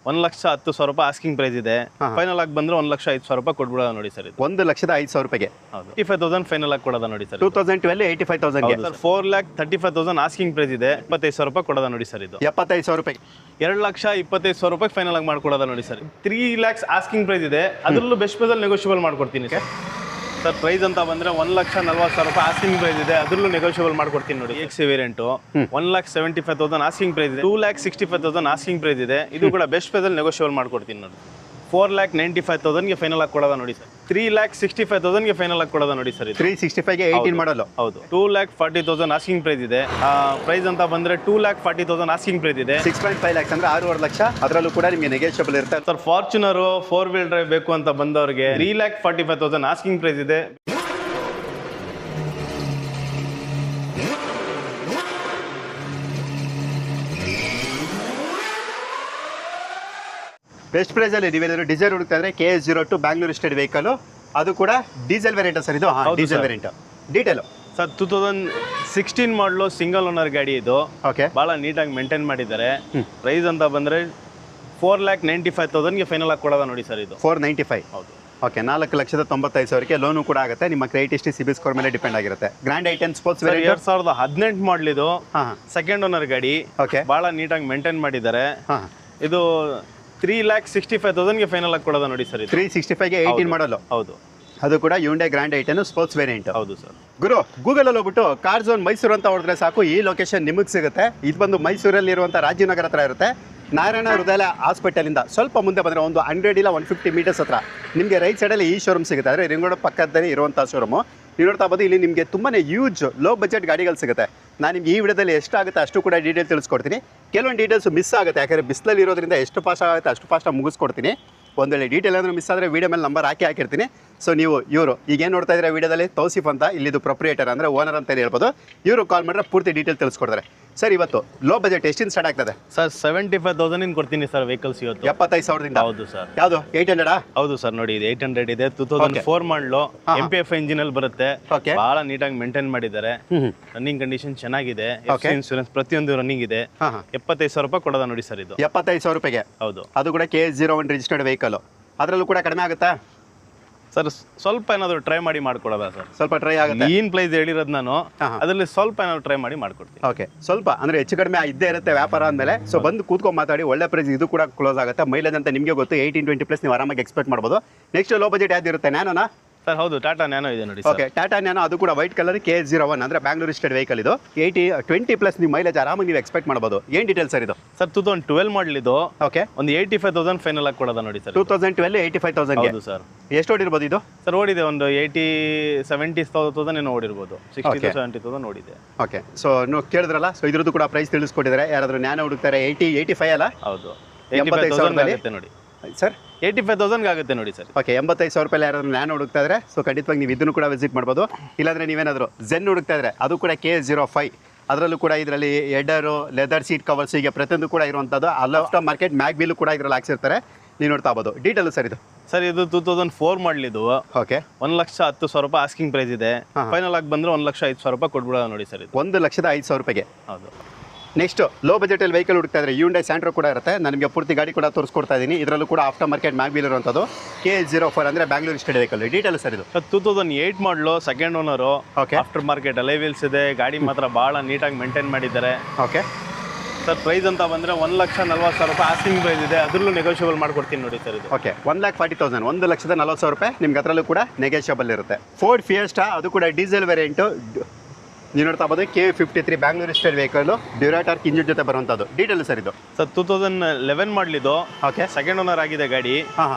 1,10,000 ರೂಪಾಯಿ asking price ಇದೆ. Final ಆಗಿ ಬಂದ್ರೆ 1,05,000 ರೂಪಾಯಿ ಕೊಟ್ಬಿಡೋದ ನೋಡಿ ಸರ್. ಇದು 1,05,000 ರೂಪಾಯಿಗೆ. ಹೌದು, 85,000 ಫೈನಲ್ ಆಗಿ ಕೊಡೋದ ನೋಡಿ ಸರ್. 2012 85,000 ಸರ್. 4,35,000 ಆಸ್ಕಿಂಗ್ ಪ್ರೈಸ್ ಇದೆ, 25,000 ರೂಪಾಯಿ ಕೊಡೋದ ನೋಡಿ ಸರ್. ಇದು 75,000 ರೂಪಾಯಿ. 2,25,000 ರೂಪಾಯಿ ಫೈನಲ್ ಆಗಿ ಮಾಡ್ಕೊಡೋದ ನೋಡಿ ಸರ್. 3 lakhs ಆಸ್ಕಿಂಗ್ ಪ್ರೈಸ್ ಇದೆ, ಅದರಲ್ಲೂ ಬೆಸ್ಟ್ ಪ್ರೈಸಲ್ಲಿ ನೆಗೋಷಿಯಬಲ್ ಮಾಡ್ಕೊಡ್ತೀನಿ ಸರ್. ಪ್ರೈಸ್ ಅಂತ ಬಂದ್ರೆ 1,40,000 ರೂಪಾಯಿ ಆಸ್ಕಿಂಗ್ ಪ್ರೈಸ್ ಇದೆ, ಅದರಲ್ಲೂ ನೆಗೋಷಿಯಬಲ್ ಮಾಡ್ಕೊಡ್ತೀನಿ ನೋಡಿ. ಎಕ್ಸ್ ವೇರಿಯಂಟ್ 1,75,000 ಆಸ್ಕಿಂಗ್ ಪ್ರೈಸ್ ಇದೆ, 2,65,000 ಆಸ್ಕಿಂಗ್ ಪ್ರೈಸ್ ಇದೆ. ಇದು ಕೂಡ ಬೆಸ್ಟ್ ಪ್ರೈಸಲ್ಲಿ ನೆಗೋಷಿಯಬಲ್ ಮಾಡ್ಕೊಡ್ತೀನಿ ನೋಡಿ. 4,95,000ಗೆ ಫೈನಲ್ ಆಗಿ ಕೊಡೋದ ನೋಡಿ ಸರ್. 3,65,000ಗೆ ಫೈನಲ್ ಆಗಿ ಕೊಡೋದ ನೋಡಿ ಸರ್. 365ಗೆ 18 ಮಾಡಲು. ಹೌದು. 2,40,000 ಆಸ್ಕಿಂಗ್ ಪ್ರೈಸ್ ಇದೆ. ಪ್ರೈಸ್ ಅಂತ ಬಂದ್ರೆ 2,40,000 ಆಸ್ಕಿಂಗ್ ಪ್ರೈಸ್ ಇದೆ. 6.5 lakhs ಅಂದ್ರೆ 6.5 ಲಕ್ಷ. ಅದರಲ್ಲೂ ಕೂಡ ನಿಮಗೆ ನೆಗೋಷಿಯಬಲ್ ಇರುತ್ತೆ ಸರ್. ಫಾರ್ಚುನರ್ 4 wheel ಡ್ರೈವ್ ಬೇಕು ಅಂತ ಬಂದವರಿಗೆ 3,45,000 ಆಸ್ಕಿಂಗ್ ಪ್ರೈಸ್ ಇದೆ. ಬೆಸ್ಟ್ ಪ್ರೈಸಲ್ಲಿ ನೀವೇನಾದ್ರು ಡೀಸೆಲ್ ಹುಡುಕ್ತಾ ಇದ್ರೆ KS02 ಬ್ಯಾಂಗ್ಳೂರ್ ಸ್ಟೇಟ್ ವೆಹಿಕಲ್, ಅದು ಕೂಡ ಡೀಸೆಲ್ ವೇರಿಯಂಟ್ ಸರ್. ಇದು ಡೀಸೆಲ್ ವೇರಿಯಂಟ್. ಡೀಟೇಲು ಸರ್ 2016 ಮಾಡಲು ಸಿಂಗಲ್ ಓನರ್ ಗಾಡಿ ಇದು. ಓಕೆ. ಭಾಳ ನೀಟಾಗಿ ಮೇಂಟೈನ್ ಮಾಡಿದ್ದಾರೆ. ಪ್ರೈಸ್ ಅಂತ ಬಂದರೆ 4,95,000ಗೆ ಫೈನಲ್ ಆಗಿ ಕೊಡೋದ ನೋಡಿ ಸರ್. ಇದು 495. ಹೌದು. ಓಕೆ. 4,95,000ಗೆ ಲೋನು ಕೂಡ ಆಗುತ್ತೆ. ನಿಮ್ಮ ಕ್ರೆಡಿಟ್ ಹಿಸ್ಟ್ರಿ ಸಿಬಿಲ್ ಸ್ಕೋರ್ ಮೇಲೆ ಡಿಪೆಂಡ್ ಆಗಿರುತ್ತೆ. ಗ್ರ್ಯಾಂಡ್ ಐಟನ್ ಸ್ಪೋರ್ಟ್ಸ್ ವೇರಿಯಂಟ್ 2018 ಮಾಡಲ್ ಇದು. ಸೆಕೆಂಡ್ ಓನರ್ ಗಾಡಿ. ಓಕೆ. ಭಾಳ ನೀಟಾಗಿ ಮೇಂಟೈನ್ ಮಾಡಿದ್ದಾರೆ. ಇದು 3,65,000ಗೆ ಫೈನಲ್ ಆಗಿ ಕೊಡೋದ ನೋಡಿ ಸರ್. 365ಗೆ 18 ಮಾಡಲು. ಹೌದು. ಅದು ಕೂಡ Hyundai grand i ten sports variant. ಹೌದು ಸರ್. ಗುರು, ಗೂಗಲಲ್ಲಿ ಹೋಗ್ಬಿಟ್ಟು ಕಾರ್ ಝೋನ್ ಮೈಸೂರು ಅಂತ ಹೊಡೆದ್ರೆ ಸಾಕು, ಈ ಲೊಕೇಶನ್ ನಿಮಗೆ ಸಿಗುತ್ತೆ. ಇದು ಬಂದು ಮೈಸೂರಲ್ಲಿ ಇರುವಂಥ ರಾಜೀವ್ ನಗರ ಹತ್ರ ಇರುತ್ತೆ. ನಾರಾಯಣ ಹೃದಯ ಹಾಸ್ಪಿಟಲಿಂದ ಸ್ವಲ್ಪ ಮುಂದೆ ಬಂದರೆ ಒಂದು 100 ಇಲ್ಲ 150 ಮೀಟರ್ಸ್ ಹತ್ರ ನಿಮಗೆ ರೈಟ್ ಸೈಡಲ್ಲಿ ಈ ಶೋರೂಮ್ ಸಿಗುತ್ತೆ. ಅಂದರೆ ರಿಂಗ್ ರೋಡ್ ಪಕ್ಕದಲ್ಲಿ ಇರುವಂಥ ಶೋರೂಮು. ನೀವು ನೋಡ್ತಾ ಬೋದು, ಇಲ್ಲಿ ನಿಮಗೆ ತುಂಬಾ ಯೂಜ್ ಲೋ ಬಜೆಟ್ ಗಾಡಿಗಳು ಸಿಗುತ್ತೆ. ನಾನು ನಿಮ್ಗೆ ಈ ವಿಡಿಯೋದಲ್ಲಿ ಎಷ್ಟಾಗುತ್ತೆ ಅಷ್ಟು ಕೂಡ ಡೀಟೇಲ್ ತಿಳಿಸ್ಕೊಡ್ತೀನಿ. ಕೆಲವೊಂದು ಡೀಟೇಲ್ಸ್ ಮಿಸ್ ಆಗುತ್ತೆ, ಯಾಕಂದರೆ ಬಿಸಿಲಲ್ಲಿ ಇರೋದ್ರಿಂದ ಎಷ್ಟು ಫಾಸ್ಟ್ ಆಗುತ್ತೆ ಅಷ್ಟು ಫಾಸ್ಟಾಗಿ ಮುಗಿಸ್ಕೊಡ್ತೀನಿ. ಒಂದು ವೇಳೆ ಡೀಟೇಲ್ ಏನಾದರೂ ಮಿಸ್ ಆದರೆ ವೀಡಿಯೋ ಮೇಲೆ ನಂಬರ್ ಹಾಕಿರ್ತೀನಿ. ಸೊ ನೀವು ಇವರು ಈಗೇನು ನೋಡ್ತಾ ಇದ್ದೀರಾ ವಿಡಿಯೋದಲ್ಲಿ, ತೌಸಿಫ್ ಅಂತ, ಇಲ್ಲಿದು ಪ್ರೊಪ್ರಿಯೇಟರ್ ಅಂದರೆ ಓನರ್ ಅಂತಲೇ ಹೇಳ್ಬೋದು. ಇವರು ಕಾಲ್ ಮಾಡಿದ್ರೆ ಪೂರ್ತಿ ಡೀಟೇಲ್ ತಿಳಿಸ್ಕೊಡ್ತಾರೆ. ಸರ್, ಇವತ್ತು ಲೋ ಬಜೆಟ್ ಎಷ್ಟಿಂದ ಸ್ಟಾರ್ಟ್ ಆಗ್ತದೆ ಸರ್? 75,000 ಕೊಡ್ತೀನಿ ಸರ್ ವೆಹಿಕಲ್ಸ್ ಇವತ್ತು. 75,000ದಿಂದ. ಹೌದು ಸರ್. ಯಾವುದು 800? ಹೌದು ಸರ್. ನೋಡಿ, ಇದು 800 ಇದೆ. 2004 ಮಾಡಲು MPF ಇಂಜಿನಲ್ಲಿ ಬರುತ್ತೆ. ಬಹಳ ನೀಟಾಗಿ ಮೇಂಟೈನ್ ಮಾಡಿದ್ದಾರೆ. ರನ್ನಿಂಗ್ ಕಂಡೀಷನ್ ಚೆನ್ನಾಗಿದೆ. ಇನ್ಶೂರೆನ್ಸ್ ಪ್ರತಿಯೊಂದು ರನ್ನಿಂಗ್ ಇದೆ. 75,000 ರೂಪಾಯಿ ಕೊಡೋದ ನೋಡಿ ಸರ್. ಇದು 75,000 ರೂಪಾಯಿಗೆ. ಹೌದು. ಅದು ಕೂಡ KS01 ರಿಜಿಸ್ಟರ್ಡ್ ವೆಹಿಕಲ್. ಅದರಲ್ಲೂ ಕೂಡ ಕಡಿಮೆ ಆಗುತ್ತಾ ಸರ್? ಸ್ವಲ್ಪ ಏನಾದರೂ ಟ್ರೈ ಮಾಡಿ ಮಾಡ್ಕೊಡೋದ ಸರ್? ಸ್ವಲ್ಪ ಟ್ರೈ ಆಗುತ್ತೆ. ಏನ್ ಪ್ರೈಸ್ ಹೇಳಿರೋದು ನಾನು, ಅದರಲ್ಲಿ ಸ್ವಲ್ಪ ಏನಾದ್ರು ಟ್ರೈ ಮಾಡಿ ಮಾಡ್ಕೊಡ್ತೀನಿ. ಓಕೆ. ಸ್ವಲ್ಪ ಅಂದ್ರೆ ಹೆಚ್ಚು ಕಡಿಮೆ ಇದ್ದೇ ಇರುತ್ತೆ ವ್ಯಾಪಾರ ಅಂದಮೇಲೆ. ಸೊ ಬಂದು ಕೂತ್ಕೊಂಡು ಮಾತಾಡಿ, ಒಳ್ಳೆ ಪ್ರೈಸ್. ಇದು ಕೂಡ ಕ್ಲೋಸ್ ಆಗುತ್ತೆ. ಮೈಲೇಜ್ ಅಂತ ನಿಮಗೆ ಗೊತ್ತು, 18-20+ ನೀವು ಆರಾಮಾಗಿ ಎಕ್ಸ್ಪೆಕ್ಟ್ ಮಾಡ್ಬೋದು. ನೆಕ್ಸ್ಟ್ ಲೋ ಬಜೆಟ್ ಯಾವ್ದಿರುತ್ತೆ? ನ್ಯಾನೋನಾ ಸರ್? ಹೌದು, ಟಾಟಾ ನ್ಯಾನೋ ಇದೆ ನೋಡಿ. ಓಕೆ. ಟಾಟಾ ನ್ಯಾನೋ, ಅದು ಕೂಡ ವೈಟ್ ಕಲರ್ KS01 ಅಂದರೆ ಬ್ಯಾಂಗ್ಳೂರ್ ಸ್ಟೇಟ್ ವೆಹಿಕಲ್. ಇದು 20+ ನೀವು ಮೈಲೇಜ್ ಆರಾಮಾಗಿ ನೀವು ಎಕ್ಸ್ಪೆಕ್ಟ್ ಮಾಡ್ಬೋದು. ಏನು ಡೀಟೇಲ್ ಸರ್ ಇದು? ಸರ್ 2012 ಮಾಡಲ್ ಇದು. ಓಕೆ. ಒಂದು 85,000 ಫೈನಲ್ ಆಗಿ ಕೊಡೋದ ನೋಡಿ ಸರ್. 2012 85,000. ಹೌದು ಸರ್. ಎಷ್ಟು ಓಡಿರ್ಬೋದು ಇದು? ಸರ್ ಓಡಿದೆ ಒಂದು 70,000 ಏನೋ ಓಡಿರ್ಬೋದು. 60,000-70,000 ಓಡಿದೆ. ಓಕೆ. ಸೊ ನೀವು ಕೇಳಿದ್ರಲ್ಲ, ಸೊ ಇದ್ರದ್ದು ಕೂಡ ಪ್ರೈಸ್ ತಿಳಿಸ್ಕೊಟ್ಟಿದ್ದಾರೆ. ಯಾರಾದರೂ ನ್ಯಾನೋ ಹುಡುಕ್ತಾರೆ 85 ಅಲ್ಲ? ಹೌದು. 85,000 ಆಗುತ್ತೆ ನೋಡಿ ಸರ್. 85,000 ಆಗುತ್ತೆ ನೋಡಿ ಸರ್. ಓಕೆ. 85,000 ರೂಪಾಯಿ ಯಾರಾದರೂ ನ್ಯಾನೋ ಹುಡುಕ್ತಾ ಇದ್ರೆ ಸೊ ಖಂಡಿತವಾಗಿ ನೀವು ಇದನ್ನು ಕೂಡ ವಿಸಿಟ್ ಮಾಡ್ಬೋದು. ಇಲ್ಲಾಂದರೆ ನೀವೇನಾದರೂ ಝೆನ್ ಹುಡುಕ್ತಾ ಇದ್ರೆ ಅದು ಕೂಡ KS05. ಅದರಲ್ಲೂ ಕೂಡ ಇದರಲ್ಲಿ ಹೆಡರು, ಲೆದರ್ ಸೀಟ್ ಕವರ್ಸ್, ಹೀಗೆ ಪ್ರತಿಯೊಂದು ಕೂಡ ಇರುವಂಥದ್ದು. ಆಫ್ಟರ್ ಮಾರ್ಕೆಟ್ ಮ್ಯಾಗ್ ವೀಲ್ ಕೂಡ ಇದರಲ್ಲಿ ಹಾಕ್ಸಿರ್ತಾರೆ. ನೀವು ನೋಡ್ತಾ ಆಗ್ಬೋದು. ಡೀಟೇಲ್ ಸರ್ ಇದು? ಸರ್ ಇದು 2004 ಮಾಡಲ್ ಇದು. ಓಕೆ. 1,10,000 ರೂಪಾಯಿ ಆಸ್ಕಿಂಗ್ ಪ್ರೈಸ್ ಇದೆ. ಫೈನಲ್ ಆಗಿ ಬಂದ್ರೆ 1,05,000 ರೂಪಾಯಿ ಕೊಟ್ಬಿಡೋದ ನೋಡಿ ಸರ್. ಇದು 1,05,000 ರೂಪಾಯಿಗೆ. ಹೌದು. ನೆಕ್ಸ್ಟ್ ಲೋ ಬಜೆಟಲ್ಲಿ ವೆಹಿಕಲ್ ಹುಡುಕ್ತಾ ಇದ್ರೆ ಯುಂಡೈ ಸ್ಯಾಂಟ್ರೋ ಕೂಡ ಇರುತ್ತೆ. ನಾನು ನಿಮಗೆ ಪೂರ್ತಿ ಗಾಡಿ ಕೂಡ ತೋರಿಸ್ಕೊಡ್ತಾ ಇದ್ದೀನಿ. ಇದರಲ್ಲೂ ಕೂಡ ಆಫ್ಟರ್ ಮಾರ್ಕೆಟ್ ಮ್ಯಾಗ್ ವೀಲ್ ಇರುವಂಥದ್ದು KS04 ಅಂದರೆ Bangalore state vehicle. Detail sir ಇದು? 2008 ಮಾಡಲು second owner. Okay. After market ಅಲೈ wheels ಇದೆ. ಗಾಡಿ ಮಾತ್ರ ಭಾಳ ನೀಟಾಗಿ ಮೇಂಟೈನ್ ಮಾಡಿದ್ದಾರೆ. ಓಕೆ. ಸರ್ ಪ್ರೈಸ್ ಅಂತ ಬಂದರೆ 1,40,000 ರೂಪಾಯಿ ಆಸ್ಕಿಂಗ್ ಪ್ರೈಸ್ ಇದೆ, ಅದರಲ್ಲೂ ನೆಗೋಷಿಯಬಲ್ ಮಾಡ್ಕೊಡ್ತೀನಿ ನೋಡಿ ಸರ್. ಇದು ಓಕೆ. 1,40,000 1,40,000 ರೂಪಾಯಿ ನಿಮ್ಗೆ ಅದರಲ್ಲೂ ಕೂಡ ನೆಗೋಷಿಯಬಲ್ ಇರುತ್ತೆ. ಫೋರ್ಡ್ ಫಿಯೆಸ್ಟಾ, ಅದು ಕೂಡ ಡೀಸೆಲ್ ವೇರಿಯಂಟು. ನೀವು ನೋಡ್ತಾ ಬೋದು K53 Bangalore state vehicle, Duratorq engine ಜೊತೆ ಬರುವಂಥದ್ದು. ಡೀಟೇಲ್ ಸರ್ ಇದು? ಸರ್ 2011 ಮಾಡಲಿದ್ದು. ಓಕೆ. ಸೆಕೆಂಡ್ ಓನರ್ ಆಗಿದೆ ಗಾಡಿ.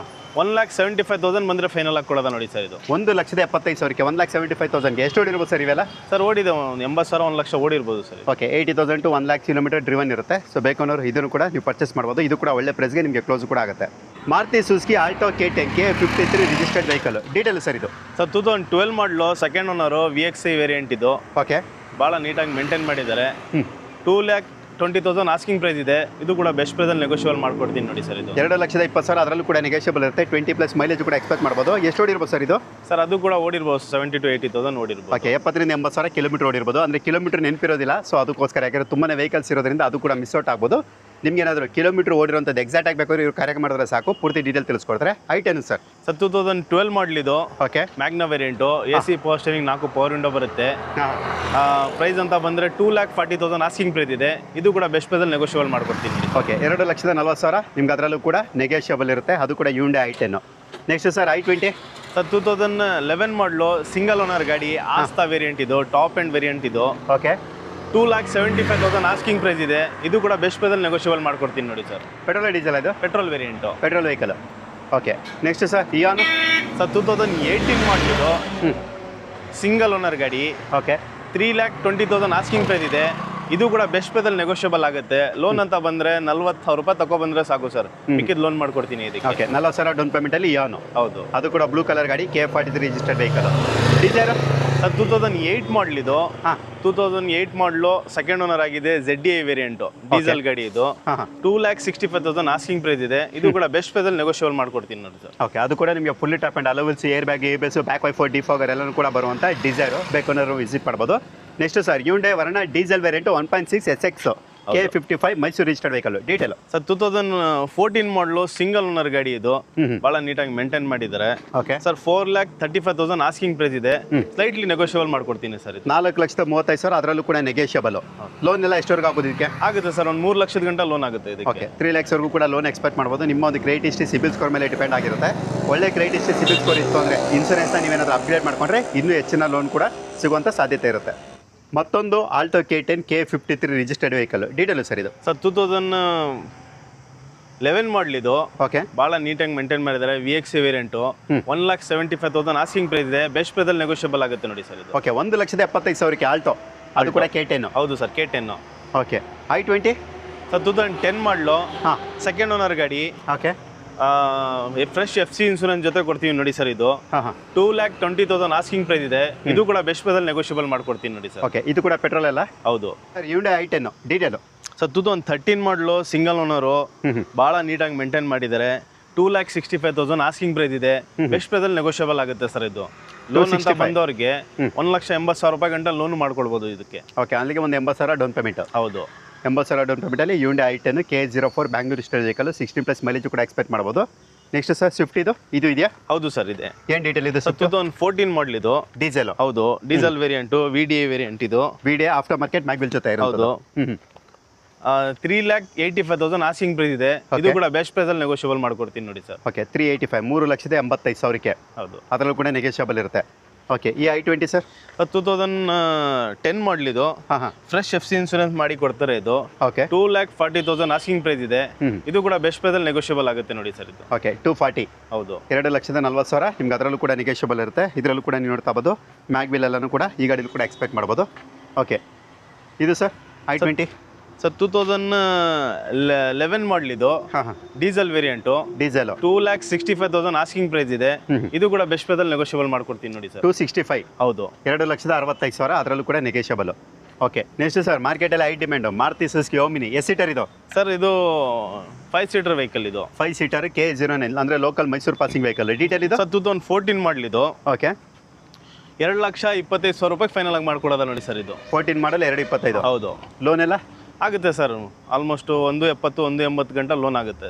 1,75,000 ಬಂದರೆ ಫೈನಲ್ ಆಗಿ ಕೊಡೋದ ನೋಡಿ ಸರ್. ಇದು 1,75,000ಕ್ಕೆ 1,75,000ಗೆ ಎಷ್ಟು ಓಡಿರ್ಬೋದು ಸರ್ ಇವೆಲ್ಲ? ಸರ್ ಓಡಿದೆ 80,000 1 ಲಕ್ಷ ಓಡಿರ್ಬೋದು sir. Okay. 80,000 to 1,00,000 kilometre driven ಇರುತ್ತೆ. ಸೊ ಬೇಕನ್ನೋರು ಇದನ್ನು ಕೂಡ ನೀವು ಪರ್ಚೇಸ್ ಮಾಡ್ಬೋದು. ಇದು ಕೂಡ ಒಳ್ಳೆ ಪ್ರೈಸ್ಗೆ ನಿಮಗೆ ಕ್ಲೋಸ್ ಕೂಡ ಆಗುತ್ತೆ. Maruti Suzuki Alto K10 K53 registered vehicle. Detail sir ಇದು? ಸರ್ 2012 ಮಾಡಲು ಸೆಕೆಂಡ್ ಓನರು VXI ವೇರಿಯಂಟ್ ಇದು. ಓಕೆ. ಭಾಳ ನೀಟಾಗಿ ಮೇಂಟೈನ್ ಮಾಡಿದ್ದಾರೆ. 2,20,000 ಆಸ್ಕಿಂಗ್ ಪ್ರೈಸ್ ಇದೆ. ಇದು ಕೂಡ ಬೆಸ್ಟ್ ಪ್ರೈಸಲ್ಲಿ ನೆಗೋಷಿಯಬಲ್ ಮಾಡ್ಕೊಡ್ತೀನಿ ನೋಡಿ ಸರ್. ಇದು 2,20,000 ಅದರಲ್ಲೂ ಕೂಡ ನೆಗೋಷಿಯಬಲ್ ಇರುತ್ತೆ. 20+ ಮೈಲೇಜ್ ಕೂಡ ಎಕ್ಸ್ಪೆಕ್ಟ್ ಮಾಡ್ಬೋದು. ಎಷ್ಟು ಓಡಿರ್ಬೋದು ಸರ್ ಇದು? ಸರ್ ಅದು ಕೂಡ ಓಡಿರ್ಬೋದು 70,000 to 80,000 ಓಡಿರ್ಬೋದು. ಓಕೆ. 70,000 to 80,000 ಕಿಲೋಮೀಟರ್ ಓಡಿರ್ಬೋದು. ಅಂದರೆ ಕಿಲೋಮೀಟರ್ ನೆನಪಿರೋದಿಲ್ಲ. ಸೊ ಅದಕ್ಕೋಸ್ಕರ ಯಾಕಂದರೆ ತುಂಬಾ ವೆಹಿಕಲ್ಸ್ ಇರೋದ್ರಿಂದ ಅದು ಕೂಡ ಮಿಸ್ ಔಟ್ ಆಗ್ಬೋದು. ನಿಮ್ಗೆ ಏನಾದರೂ ಕಿಲೋಮೀಟರ್ ಓಡಿರೋಂಥದ್ದು ಎಕ್ಸಾಕ್ಟ್ ಆಗಬೇಕಾದ್ರೆ ಇವ್ರು ಕಾರ್ಯ ಮಾಡಿದ್ರೆ ಸಾಕು, ಪೂರ್ತಿ ಡೀಟೇಲ್ ತಿಳಿಸ್ಕೊಡ್ತಾರೆ. ಐಟೆನು ಸರ್ ಸರ್ 2012 ಮಾಡಲ್ ಇದು. Okay, Magna variant, AC power steering, 4 power window ಬರುತ್ತೆ. ಹಾಂ, ಪ್ರೈಸ್ ಅಂತ ಬಂದರೆ 2,40,000 ಆಸ್ಕಿಂಗ್ ಪ್ರೈಸ್ ಇದೆ. ಇದು ಕೂಡ ಬೆಸ್ಟ್ ಪ್ರೈಸಲ್ಲಿ ನೆಗೋಷಿಯಬಲ್ ಮಾಡ್ಕೊಡ್ತೀನಿ. ಓಕೆ, 2,40,000 ನಿಮ್ಗೆ ಅದರಲ್ಲೂ ಕೂಡ ನೆಗೋಷಿಯಬಲ್ ಇರುತ್ತೆ. ಅದು ಕೂಡ Hyundai i10. Next sir i20. Sir 2011 ಮಾಡಲು ಸಿಂಗಲ್ ಓನರ್ ಗಾಡಿ, ಆಸ್ತಾ ವೇರಿಯಂಟ್ ಇದು, ಟಾಪ್ ಎಂಡ್ ವೇರಿಯಂಟ್ ಇದು. ಓಕೆ, 2,75,000 ಆಸ್ಕಿಂಗ್ ಪ್ರೈಸ್ ಇದೆ. ಇದು ಕೂಡ ಬೆಸ್ಟ್ ಪ್ರೈಸಲ್ಲಿ ನೆಗೋಷಿಯಬಲ್ ಮಾಡ್ಕೊಡ್ತೀನಿ ನೋಡಿ ಸರ್. ಪೆಟ್ರೋಲ್ ಡೀಸೆಲ್ ಇದು? Petrol variant, petrol vehicle. Okay, next sir Eon. Sir 2018 ಮಾಡಲಿದ್ದು, ಸಿಂಗಲ್ ಓನರ್ ಗಾಡಿ. ಓಕೆ, 3,20,000 ಆಸ್ಕಿಂಗ್ ಪ್ರೈಸ್ ಇದೆ. ಇದು ಕೂಡ ಬೆಸ್ಟ್ ಪ್ರೈಸಲ್ಲಿ ನೆಗೋಷಿಯಬಲ್ ಆಗುತ್ತೆ. ಲೋನ್ ಅಂತ ಬಂದರೆ 40,000 ರೂಪಾಯಿ ತಗೊಬಂದ್ರೆ ಸಾಕು ಸರ್, ಮಿಕ್ಕಿದ ಲೋನ್ ಮಾಡ್ಕೊಡ್ತೀನಿ ಇದಕ್ಕೆ. ಓಕೆ, 40,000 ಡೌನ್ ಪೇಮೆಂಟಲ್ಲಿ ಇಯಾನು. ಹೌದು, ಅದು ಕೂಡ ಬ್ಲೂ ಕಲರ್ ಗಾಡಿ, KA43 ರಿಜಿಸ್ಟರ್ಡ್ ವೆಹಿಕಲ್. ಡೀಸೆಲ್ ಅದು 2008 ಮಾಡಲ್ ಇದು. ಹಾಂ, 2008 ಮಾಡಲು ಸೆಕೆಂಡ್ ಓನರ್ ಆಗಿದೆ, ZDI ವೇರಿಯಂಟು, ಡೀಸೆಲ್ ಗಾಡಿ ಇದು. ಹಾಂ, 2,65,000 ಆಸ್ಕಿಂಗ್ ಪ್ರೈಸ್ ಇದೆ. ಇದು ಕೂಡ ಬೆಸ್ಟ್ ಪ್ರೈಸಲ್ಲಿ ನೆಗೋಷಿಯಬಲ್ ಮಾಡ್ಕೊಡ್ತೀನಿ ನೋಡಿ ಸರ್. ಓಕೆ, ಅದು ಕೂಡ ನಿಮಗೆ fully top end alloy wheels, air bag, ABS, back wiper, defogger ಎಲ್ಲನೂ ಕೂಡ ಬರುವಂಥ ಡಿಸೈರು. ಬೇಕಾದ್ರೂ ವಿಸಿಟ್ ಮಾಡ್ಬೋದು. Next sir Hyundai Verna diesel variant 1.6 SX K55 Mysuru registered vehicle. Detail sir 2014 ಮಾಡಲು ಸಿಂಗಲ್ ಓನರ್ ಗಾಡಿ ಇದು. ಭಾಳ ನೀಟಾಗಿ ಮೇಂಟೈನ್ ಮಾಡಿದ್ದಾರೆ. ಓಕೆ ಸರ್ 4,35,000 ಆಸ್ಕಿಂಗ್ ಪ್ರೈಸ್ ಇದೆ. ಸ್ಲೈಟ್ಲಿ ನೆಗೋಷಿಯಬಲ್ ಮಾಡ್ಕೊಡ್ತೀನಿ ಸರ್. ಇದು 4,35,000, ಅದರಲ್ಲೂ ಕೂಡ ನೆಗೋಷಿಯಬಲ್. ಲೋನ್ ಎಲ್ಲ ಎಷ್ಟವರೆಗೂ ಆಗೋದು ಇದಕ್ಕೆ? ಆಗುತ್ತೆ ಸರ್, ಒಂದು 3 ಲಕ್ಷದ ಗಂಟೆ ಲೋನ್ ಆಗುತ್ತೆ ಇದಕ್ಕೆ. ಓಕೆ, 3 lakhsವರೆಗೂ ಕೂಡ ಲೋನ್ ಎಕ್ಸ್ಪೆಕ್ಟ್ ಮಾಡ್ಬೋದು. ನಿಮ್ಮ ಒಂದು ಕ್ರೆಡಿಟ್ ಹಿಸ್ಟ್ರಿ, ಸಿಬಿಲ್ ಸ್ಕೋರ್ ಮೇಲೆ ಡಿಪೆಂಡ್ ಆಗಿರುತ್ತೆ. ಒಳ್ಳೆ ಕ್ರೆಡಿಟ್ ಹಿಸ್ಟ್ರಿ, ಸಿಬಿಲ್ ಸ್ಕೋರ್ ಇತ್ತು ಅಂದರೆ ಇನ್ಸೂರೆನ್ಸ್ನ ನೀವೇನಾದರೂ ಅಪ್ಗ್ರೇಡ್ ಮಾಡ್ಕೊಂಡ್ರೆ ಇನ್ನೂ ಹೆಚ್ಚಿನ ಲೋನ್ ಕೂಡ ಸಿಗುವಂಥ ಸಾಧ್ಯತೆ ಇರುತ್ತೆ. ಮತ್ತೊಂದು Alto K10 K53 registered vehicle. Detail sir ಇದು? ಸರ್ 2011 ಮಾಡಲ್ ಇದು. ಓಕೆ, ಭಾಳ ನೀಟಾಗಿ ಮೇಂಟೈನ್ ಮಾಡಿದ್ದಾರೆ. VXA ವೇರಿಯಂಟು, 1,75,000 ಆಸ್ಕಿಂಗ್ ಪ್ರೈಸ್ ಇದೆ. ಬೆಸ್ಟ್ ಪ್ರೈಸಲ್ಲಿ ನೆಗೋಷಿಯಬಲ್ ಆಗುತ್ತೆ ನೋಡಿ ಸರ್ ಇದು. ಓಕೆ, 1,75,000ಕ್ಕೆ ಆಲ್ಟೋ, ಅದು ಕೂಡ K10. ಹೌದು sir, K10. Okay, i20. Sir 2010 ಮಾಡಲು, ಹಾಂ, ಸೆಕೆಂಡ್ ಓನರ್ ಗಾಡಿ. ಓಕೆ, ಫ್ರೆಶ್ FC ಇನ್ಸೂರೆನ್ಸ್ ಜೊತೆ ಕೊಡ್ತೀವಿ ನೋಡಿ ಸರ್. ಇದು ಹಾಂ ಹಾಂ 2,20,000 ಆಸ್ಕಿಂಗ್ ಪ್ರೈಸ್ ಇದೆ. ಇದು ಕೂಡ ಬೆಸ್ಟ್ ಪ್ರೈಸಲ್ಲಿ ನೆಗೋಷಿಯಬಲ್ ಮಾಡ್ಕೊಡ್ತೀನಿ ನೋಡಿ ಸರ್. ಓಕೆ, ಇದು ಕೂಡ ಪೆಟ್ರೋಲ್ ಅಲ್ಲ? ಹೌದು sir Hyundai i10 detail? Sir 2013 ಮಾಡಲು, ಸಿಂಗಲ್ ಓನರು, ಭಾಳ ನೀಟಾಗಿ ಮೇಂಟೈನ್ ಮಾಡಿದ್ದಾರೆ. 2,65,000 ಆಸ್ಕಿಂಗ್ ಪ್ರೈಸ್ ಇದೆ. ಬೆಸ್ಟ್ ಪ್ರೈಸಲ್ಲಿ ನೆಗೋಷಿಯಬಲ್ ಆಗುತ್ತೆ ಸರ್. ಇದು ಲೋನ್ ಅಂತ ಬಂದವ್ರಿಗೆ 1,80,000 ರೂಪಾಯಿ ಗಂಟೆ ಲೋನ್ ಮಾಡ್ಕೊಡ್ಬೋದು ಇದಕ್ಕೆ. ಓಕೆ, ಅಲ್ಲಿಗೆ ಒಂದು 80,000 ಡೌನ್ ಪೇಮೆಂಟ್. ಹೌದು, 80,000 ಡೌನ್ ಪೇಮೆಂಟಲ್ಲಿ Hyundai i10 K04 Bangalore registered vehicle. 16+ mileage ಕೂಡ ಎಕ್ಸ್ಪೆಕ್ಟ್ ಮಾಡ್ಬೋದು. ನೆಕ್ಸ್ಟ್ ಸರ್ ಸ್ವಿಫ್ಟ್ ಇದು ಇದೆಯಾ? ಹೌದು ಸರ್, ಇದೆ. ಏನು ಡೀಟೇಲ್ ಇದೆ ಸರ್? 2014 ಮಾಡಲ್ ಇದು. ಡೀಸೆಲ್? ಹೌದು, ಡೀಸೆಲ್ ವೇರಿಯಂಟು, VDA ವೇರಿಯಂಟ್ ಇದು. VDA ಆಫ್ಟರ್ ಮಾರ್ಕೆಟ್ ಮ್ಯಾಗ್ವಿಲ್ ಜೊತೆ ಇರೋದು. ಹೌದು. 3,85,000 ಆಸ್ಕಿಂಗ್ ಪ್ರೈಸ್ ಇದೆ. ಇದು ಕೂಡ ಬೆಸ್ಟ್ ಪ್ರೈಸಲ್ಲಿ ನೆಗೋಷಿಯಬಲ್ ಮಾಡ್ಕೊಡ್ತೀನಿ ನೋಡಿ ಸರ್. ಓಕೆ, 385, 3,85,000ಕ್ಕೆ. ಹೌದು, ಅದರಲ್ಲೂ ಕೂಡ ನೆಗೋಷಿಯಬಲ್ ಇರುತ್ತೆ. ಓಕೆ, ಈ i20 ಸರ್? 2010 ಮಾಡಲ್ ಇದು. ಹಾಂ ಹಾಂ, ಫ್ರೆಶ್ FC ಇನ್ಸೂರೆನ್ಸ್ ಮಾಡಿ ಕೊಡ್ತಾರೆ ಇದು. ಓಕೆ, 2,40,000 ಆಸ್ಕಿಂಗ್ ಪ್ರೈಸ್ ಇದೆ. ಇದು ಕೂಡ ಬೆಸ್ಟ್ ಪ್ರೈಸಲ್ಲಿ ನೆಗೋಷಿಯಬಲ್ ಆಗುತ್ತೆ ನೋಡಿ ಸರ್. ಇದು ಓಕೆ, 240. ಹೌದು, 2,40,000 ನಿಮ್ಗೆ ಅದರಲ್ಲೂ ಕೂಡ ನೆಗೋಷಿಯಬಲ್ ಇರುತ್ತೆ. ಇದರಲ್ಲೂ ಕೂಡ ನೀವು ನೋಡ್ತಾ ಬೋದು. ಮ್ಯಾಗ್ವಿಲ್ ಎಲ್ಲನೂ ಕೂಡ ಈ ಗಾಡಿಲಿ ಕೂಡ ಎಕ್ಸ್ಪೆಕ್ಟ್ ಮಾಡ್ಬೋದು. ಓಕೆ, ಇದು ಸರ್ i20? ಸರ್ 2011 ಮಾಡಲ್ ಇದು. ಹಾಂ ಹಾಂ, diesel variant, diesel. 2,65,000 asking price ಇದೆ. ಇದು ಕೂಡ ಬೆಸ್ಟ್ ಪ್ರೈಸಲ್ಲಿ ನೆಗೋಷಿಯಬಲ್ ಮಾಡ್ಕೊಡ್ತೀನಿ ನೋಡಿ ಸರ್. 265. ಹೌದು, 2,65,000, ಅದರಲ್ಲೂ ಕೂಡ ನೆಗೋಷಿಯಬಲ್. ಓಕೆ, ನೆಕ್ಸ್ಟ್ ಸರ್ ಮಾರ್ಕೆಟಲ್ಲಿ high demand Maruti Suzuki Omni. ಎಷ್ಟು ಸೀಟರ್ ಇದು ಸರ್? ಇದು 5 ಸೀಟರ್ ವೆಹಿಕಲ್ ಇದು. 5 ಸೀಟರ್ K09 ಅಂದರೆ local Mysuru passing vehicle. Detail ಇದು? ಸರ್ 2014 ಮಾಡಲ್ ಇದು. ಓಕೆ, 2,25,000 ರೂಪಾಯಿ ಫೈನಲ್ ಆಗಿ ಮಾಡ್ಕೊಡೋದ ನೋಡಿ ಸರ್. ಇದು 14 ಮಾಡಲ್, 225. ಹೌದು, ಲೋನ್ ಎಲ್ಲ ಆಗುತ್ತೆ ಸರ್. ಆಲ್ಮೋಸ್ಟ್ 170, 180 ಗಂಟೆ ಲೋನ್ ಆಗುತ್ತೆ.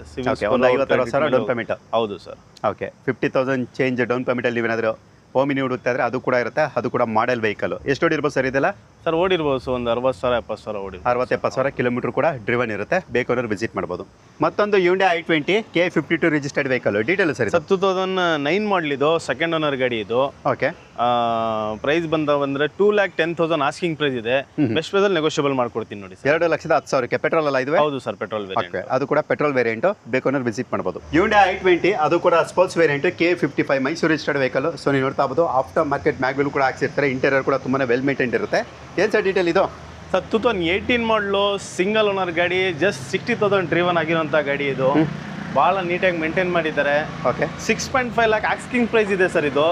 ಒಂದು 50,000 ಡೌನ್ ಪೇಮೆಂಟ್. ಹೌದು ಸರ್. ಓಕೆ, 50,000 ಚೇಂಜ್ ಡೌನ್ ಪೇಮೆಂಟಲ್ಲಿ ನೀವೇನಾದರೂ ಓಮಿನಿ ಹುಡುಕ್ತಾ ಇದ್ರೆ ಅದು ಕೂಡ ಇರುತ್ತೆ. ಅದು ಕೂಡ ಮಾಡೆಲ್ ವೆಹಿಕಲ್. ಎಷ್ಟು ಓಡಿರ್ಬೋದು ಸರ್ ಇದೆಲ್ಲ? ಸರ್ ಓಡಿರ್ಬೋದು ಒಂದು 60,000, 70,000 ಓಡಿ. 60-70,000 ಕಿಲೋಮೀಟರ್ ಕೂಡ ಡ್ರಿವನ್ ಇರುತ್ತೆ. ಬೇಕಾದ್ರೆ ವಿಸಿಟ್ ಮಾಡ್ಬೋದು. ಮತ್ತೊಂದು Hyundai i20 K52 registered vehicle. Detail sir? Sir 2009 ಮಾಡಲ್ ಇದು. ಸೆಕೆಂಡ್ ಓನರ್ ಗಾಡಿ ಇದು. ಓಕೆ, ಪ್ರೈಸ್ ಬಂದ್ರೆ 2,10,000 ಆಸ್ಕಿಂಗ್ ಪ್ರೈಸ್ ಇದೆ. ಬೆಸ್ಟ್ ಪ್ರೈಸಲ್ಲಿ ನೆಗೋಷಿಯಬಲ್ ಮಾಡ್ಕೊಡ್ತೀನಿ ನೋಡಿ ಸರ್. 2,10,000ಕ್ಕೆ. ಪೆಟ್ರೋಲ್ ಅಲ್ಲ ಇದು? ಹೌದು ಸರ್, ಪೆಟ್ರೋಲ್ ವೇರಿಯಂಟ್. ಅದು ಕೂಡ ಪೆಟ್ರೋಲ್ ವೇರಿಯಂಟ್. ಬೇಕಾದ್ರೆ ವಿಸಿಟ್ ಮಾಡ್ಬೋದು. Hyundai i20 ಅದು ಕೂಡ sports variant K55 Mysuru registered vehicle. So ನೀವು ನೋಡ್ತಾ ಬೋದು ಆಫ್ಟರ್ ಮಾರ್ಕೆಟ್ ಮ್ಯಾಗ್ವಿಲ್ ಕೂಡ ಹಾಕ್ಸಿರ್ತಾರೆ. ಇಂಟೀರಿಯರ್ ಕೂಡ ತುಂಬಾ ವೆಲ್ ಮೇಂಟೈನ್ ಇರುತ್ತೆ. ಏನು ಸರ್ ಡೀಟೇಲ್ ಇದು? ಸರ್ 2018 ಮಾಡಲು, ಸಿಂಗಲ್ ಓನರ್ ಗಾಡಿ, ಜಸ್ಟ್ 60,000 ಡ್ರಿವನ್ ಆಗಿರೋಂಥ ಗಾಡಿ ಇದು. ಭಾಳ ನೀಟಾಗಿ ಮೇಂಟೈನ್ ಮಾಡಿದ್ದಾರೆ. ಓಕೆ, 6.5 ಲ್ಯಾಕ್ ಆಸ್ಕಿಂಗ್ ಪ್ರೈಸ್ ಇದೆ ಸರ್. ಇದು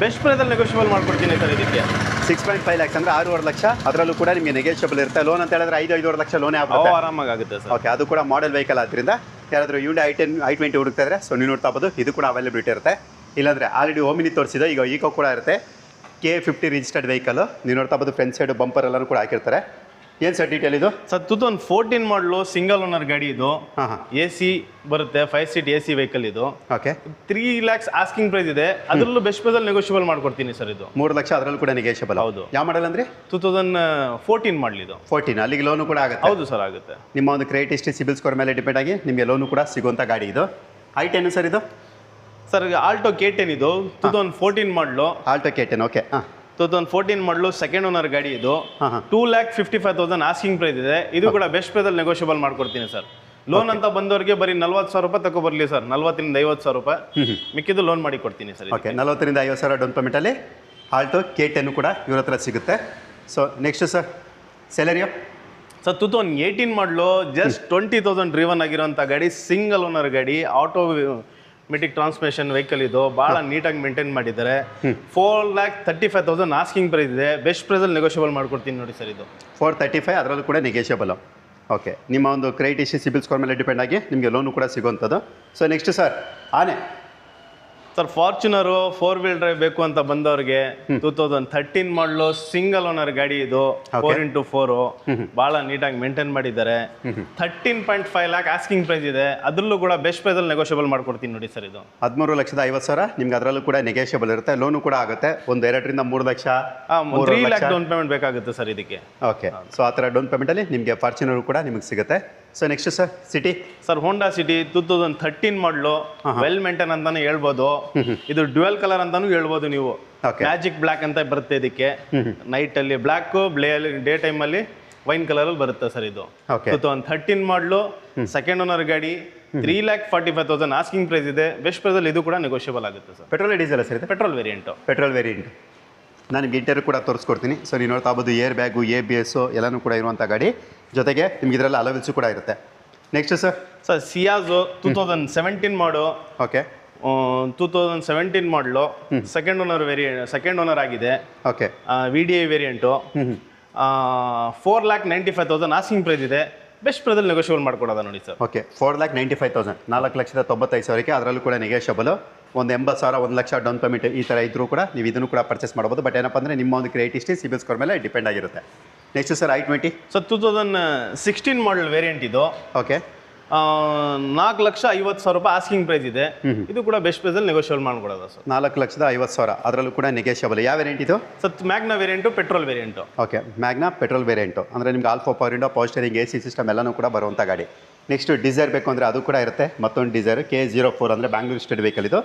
ಬೆಸ್ಟ್ ಪ್ರೈಸಲ್ಲಿ ನೆಗೋಷಿಯಬಲ್ ಮಾಡ್ಕೊಡ್ತೀನಿ ಸರ್. ಇದಕ್ಕೆ 6.5 lakhs ಅಂದರೆ 6.5 ಲಕ್ಷ. ಅದರಲ್ಲೂ ಕೂಡ ನಿಮಗೆ ನೆಗೋಷಿಯಬಲ್ ಇರುತ್ತೆ. ಲೋನ್ ಅಂತ ಹೇಳಿದ್ರೆ 5-5.5 ಲಕ್ಷ ಲೋನೇ ಆಗುತ್ತೆ. ಆರಾಮಾಗಿ ಆಗುತ್ತೆ ಸರ್. ಓಕೆ, ಅದು ಕೂಡ ಮಾಡೆಲ್ ವೆಹಿಕಲ್ ಆದ್ದರಿಂದ ಯಾರಾದರೂ Hyundai i20 ಹುಡುಕ್ತಾ ಇದ್ರೆ ಸೊ ನೀವು ನೋಡ್ತಾ ಬೋದು. ಇದು ಕೂಡ ಅವೈಲಬಿಲಿಟಿ ಇರುತ್ತೆ. ಇಲ್ಲಾಂದರೆ ಆಲ್ರೆಡಿ ಓಮಿನಿ ತೋರಿಸಿದೆ. ಈಗ ಈಕೋ ಕೂಡ ಇರುತ್ತೆ. K50 registered vehicle. ನೀವು ನೋಡ್ತಾ ಬೋದು ಫ್ರಂಟ್ ಸೈಡು ಬಂಪರ್ ಎಲ್ಲನೂ ಕೂಡ ಹಾಕಿರ್ತಾರೆ. ಏನು ಸರ್ ಡೀಟೇಲ್ ಇದು? ಸರ್ 2014 ಮಾಡಲು ಸಿಂಗಲ್ ಓನರ್ ಗಾಡಿ ಇದು. ಹಾಂ ಹಾಂ ಎ ಸಿ ಬರುತ್ತೆ, 5 ಸೀಟ್ AC ವೆಹಿಕಲ್ ಇದು. ಓಕೆ 3 lakhs ಆಸ್ಕಿಂಗ್ ಪ್ರೈಸ್ ಇದೆ. ಅದರಲ್ಲೂ ಬೆಸ್ಟ್ ಪ್ರೈಸಲ್ಲಿ ನೆಗೋಷಿಯಬಲ್ ಮಾಡ್ಕೊಡ್ತೀನಿ ಸರ್ ಇದು. 3 ಲಕ್ಷ ಅದರಲ್ಲೂ ಕೂಡ ನೆಗೋಷಿಯಬಲ್. ಹೌದು. ಯಾವ ಮಾಡಲ್ ಅಂದರೆ? 2014 ಮಾಡಲ್ ಇದು. 14 ಅಲ್ಲಿಗೆ ಲೋನು ಕೂಡ ಆಗುತ್ತೆ. ಹೌದು ಸರ್, ಆಗುತ್ತೆ. ನಿಮ್ಮ ಒಂದು ಕ್ರೆಡಿಟ್ ಹಿಸ್ಟ್ರಿ ಸಿಬಿಲ್ ಸ್ಕೋರ್ ಮೇಲೆ ಡಿಪೆಂಡ್ ಆಗಿ ನಿಮಗೆ ಲೋನು ಕೂಡ ಸಿಗುವಂಥ ಗಾಡಿ ಇದು. ಹೈಟ್ ಏನು ಸರ್ ಇದು? ಸರ್ ಆಲ್ಟೋ K10 ಇದು 2014 ಮಾಡಲು. Alto K10 okay. ಹಾಂ 2014 ಮಾಡಲು ಸೆಕೆಂಡ್ ಓನರ್ ಗಾಡಿ ಇದು. ಹಾಂ ಹಾಂ 2,55,000 ಆಸ್ಕಿಂಗ್ ಪ್ರೈಸ್ ಇದೆ. ಇದು ಕೂಡ ಬೆಸ್ಟ್ ಪ್ರೈಸಲ್ಲಿ ನೆಗೋಷಿಯಬಲ್ ಮಾಡ್ಕೊಡ್ತೀನಿ ಸರ್. ಲೋನ್ ಅಂತ ಬಂದವರಿಗೆ ಬರೀ 40,000 ರೂಪಾಯಿ ತಗೊಬರ್ಲಿ ಸರ್. 40,000 ರಿಂದ 50,000 ರೂಪಾಯಿ ಮಿಕ್ಕಿದ್ದು ಲೋನ್ ಮಾಡಿ ಕೊಡ್ತೀನಿ ಸರ್. ಓಕೆ 40,000 ರಿಂದ 50,000 ಡೌನ್ ಪೇಮೆಂಟಲ್ಲಿ ಆಲ್ಟೋ K10 ಕೂಡ ಇವ್ರ ಹತ್ರ ಸಿಗುತ್ತೆ. So next sir Celerio. Sir 2018 ಮಾಡಲು ಜಸ್ಟ್ 20,000 ಡ್ರಿವನ್ ಆಗಿರೋಂಥ ಗಾಡಿ, ಸಿಂಗಲ್ ಓನರ್ ಗಾಡಿ, ಆಟೋಮೆಟಿಕ್ ಟ್ರಾನ್ಸ್ಮಿಷನ್ ವೆಹಿಕಲ್ ಇದು. ಭಾಳ ನೀಟಾಗಿ ಮೇಂಟೈನ್ ಮಾಡಿದ್ದಾರೆ. 4,35,000 ಆಸ್ಕಿಂಗ್ ಪ್ರೈಸ್ ಇದೆ. ಬೆಸ್ಟ್ ಪ್ರೈಸಲ್ಲಿ ನೆಗೋಷಿಯಬಲ್ ಮಾಡ್ಕೊಡ್ತೀನಿ ನೋಡಿ ಸರ್ ಇದು. 435 ಅದರಲ್ಲೂ ಕೂಡ ನೆಗೋಷಿಯಬಲ್. ಓಕೆ ನಿಮ್ಮ ಒಂದು ಕ್ರೆಡಿಟ್ ಹಿಸ್ಟ್ರಿ ಸಿಬಿಲ್ ಸ್ಕೋರ್ ಮೇಲೆ ಡಿಪೆಂಡ್ ಆಗಿ ನಿಮಗೆ ಲೋನು ಕೂಡ ಸಿಗುವಂಥದ್ದು. ಸೊ ನೆಕ್ಸ್ಟ್ ಸರ್ ಆನೆ. ಸರ್ ಫಾರ್ಚುನರು 4 ವೀಲ್ ಡ್ರೈವ್ ಬೇಕು ಅಂತ ಬಂದವ್ರಿಗೆ 2013 ಮಾಡಲು ಸಿಂಗಲ್ ಓನರ್ ಗಾಡಿ ಇದು. 4x4 ಭಾಳ ನೀಟಾಗಿ ಮೇಂಟೈನ್ ಮಾಡಿದ್ದಾರೆ. 13.5 lakh ಆಸ್ಕಿಂಗ್ ಪ್ರೈಸ್ ಇದೆ. ಅದರಲ್ಲೂ ಕೂಡ ಬೆಸ್ಟ್ ಪ್ರೈಸಲ್ಲಿ ನೆಗೋಷಿಯಬಲ್ ಮಾಡ್ಕೊಡ್ತೀನಿ ನೋಡಿ ಸರ್ ಇದು. 13,50,000 ನಿಮ್ಗೆ ಅದರಲ್ಲೂ ಕೂಡ ನೆಗೋಷಿಯಬಲ್ ಇರುತ್ತೆ. ಲೋನು ಕೂಡ ಆಗುತ್ತೆ. ಒಂದು 2 ರಿಂದ 3 ಲಕ್ಷ 3 lakh ಡೌನ್ ಪೇಮೆಂಟ್ ಬೇಕಾಗುತ್ತೆ ಸರ್ ಇದಕ್ಕೆ. ಓಕೆ ಸೊ ಆ ಥರ ಡೌನ್ ಪೇಮೆಂಟಲ್ಲಿ ನಿಮಗೆ ಫಾರ್ಚುನರು ಕೂಡ ನಿಮಗೆ ಸಿಗುತ್ತೆ. So next sir city. Sir Honda City 2013 ಮಾಡಲು, ವೆಲ್ ಮೇಂಟೈನ್ ಅಂತಾನೆ ಹೇಳ್ಬೋದು. ಇದು ಡ್ಯುಯಲ್ ಕಲರ್ ಅಂತಾನು ಹೇಳ್ಬೋದು ನೀವು. ಮ್ಯಾಜಿಕ್ ಬ್ಲ್ಯಾಕ್ ಅಂತ ಬರುತ್ತೆ ಇದಕ್ಕೆ. ನೈಟ್ ಅಲ್ಲಿ ಬ್ಲ್ಯಾಕ್, ಡೇ ಟೈಮ್ ಅಲ್ಲಿ ವೈನ್ ಕಲರ್ ಅಲ್ಲಿ ಬರುತ್ತೆ ಸರ್ ಇದು. 2013 ಮಾಡಲು, ಸೆಕೆಂಡ್ ಓನರ್ ಗಾಡಿ, 3,45,000 ಆಸ್ಕಿಂಗ್ ಪ್ರೈಸ್ ಇದೆ. ಬೆಸ್ಟ್ ಪ್ರೈಸ್ ಅಲ್ಲಿ ಇದು ಕೂಡ ನೆಗೋಷಿಯಬಲ್ ಆಗುತ್ತೆ ಸರ್. ಪೆಟ್ರೋಲ್ ಡೀಸೆಲ್ ಸರ್ ಇದು? Petrol variant. ಪೆಟ್ರೋಲ್ ವೇರಿಯಂಟ್ ನಾನು ನಿಮ್ಗೆ ಇಂಟರ್ವ್ಯೂ ಕೂಡ ತೋರಿಸ್ಕೊಡ್ತೀನಿ. ಸೊ ನೀವು ನೋಡ್ತಾ ಆಗ್ಬೋದು ಏರ್ ಬ್ಯಾಗು, ABS ಎಲ್ಲನೂ ಕೂಡ ಇರುವಂಥ ಗಾಡಿ. ಜೊತೆಗೆ ನಿಮ್ಗೆ ಇದರಲ್ಲಿ ಅಲವೆಲ್ಸು ಕೂಡ ಇರುತ್ತೆ. ನೆಕ್ಸ್ಟ್ ಸರ್ ಸರ್ ಸಿಯಾಜು 2017 ಮಾಡು. ಓಕೆ 2017 ಮಾಡಲು, ಸೆಕೆಂಡ್ ಓನರ್ ಆಗಿದೆ. Okay VDI variant. 4,95,000 asking price ಇದೆ. ಬೆಸ್ಟ್ ಪ್ರೈಸಲ್ಲಿ ನೆಗೋಷಿಯಬಲ್ ಮಾಡ್ಕೊಡೋದ ನೋಡಿ ಸರ್. ಓಕೆ 4,95,000 4,95,000ಕ್ಕೆ ಅದರಲ್ಲೂ ಕೂಡ ನೆಗೋಷಿಯಬಲ್. ಒಂದು 80,000 1 ಲಕ್ಷ ಡೌನ್ ಪೇಮೆಂಟ್ ಈ ಥರ ಇದ್ರೂ ಕೂಡ ನೀವು ಇದನ್ನು ಕೂಡ ಪರ್ಚೇಸ್ ಮಾಡ್ಬೋದು. ಬಟ್ ಏನಪ್ಪ ಅಂದರೆ ನಿಮ್ಮ ಒಂದು ಕ್ರೆಡಿಟ್ ಹಿಸ್ಟ್ರಿ ಸಿಬಿಲ್ ಸ್ಕೋರ್ ಮೇಲೆ ಡಿಪೆಂಡ್ ಆಗಿರುತ್ತೆ. Next sir I20. ಸರ್ 2016 ಮಾಡಲ್ ವೇರಿಯಂಟ್ ಇದು. ಓಕೆ 4,50,000 ರೂಪಾಯಿ ಆಸ್ಕಿಂಗ್ ಪ್ರೈಸ್ ಇದೆ. ಇದು ಕೂಡ ಬೆಸ್ಟ್ ಪ್ರೈಸಲ್ಲಿ ನೆಗೋಷಿಯಬಲ್ ಮಾಡ್ಕೊಡೋದ ಸರ್. 4,50,000 ಅದರಲ್ಲೂ ಕೂಡ ನೆಗೋಷಿಯಬಲ್. ಯಾವ ವೇರಿಯಂಟ್ ಇದು? Sir Magna variant, petrol variant. Okay Magna petrol variant ಅಂದರೆ ನಿಮ್ಗೆ alpha power window, power steering, AC system ಎಲ್ಲನೂ ಕೂಡ ಬರುವಂಥ ಗಾಡಿ. ನೆಕ್ಸ್ಟ್ ಡಿಸೈರ್ ಬೇಕು ಅಂದರೆ ಅದು ಕೂಡ ಇರುತ್ತೆ. ಮತ್ತೊಂದು ಡಿಸೈರ್ K04 ಅಂದರೆ ಬ್ಯಾಂಗ್ಳೂರ್ ಸ್ಟೇಟ್ ವೆಹಿಕಲ್ ಇದು.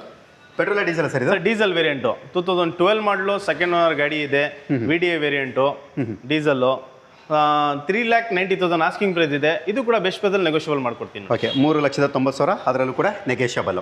ಪೆಟ್ರೋಲ್ ಡೀಸೆಲ್ ಸರ್ ಇದು? ಡೀಸೆಲ್ ವೇರಿಯಂಟು 2012 ಮಾಡಲು, ಸೆಕೆಂಡ್ ಓನರ್ ಗಾಡಿ ಇದೆ. VDI variant, diesel. 3,90,000 asking price ಇದೆ. ಇದು ಕೂಡ ಬೆಸ್ಟ್ ಪ್ರೈಸಲ್ಲಿ ನೆಗೋಷಿಯಬಲ್ ಮಾಡ್ಕೊಡ್ತೀನಿ. ಓಕೆ 3,90,000 ಅದರಲ್ಲೂ ಕೂಡ ನೆಗೋಷಿಯಬಲ್.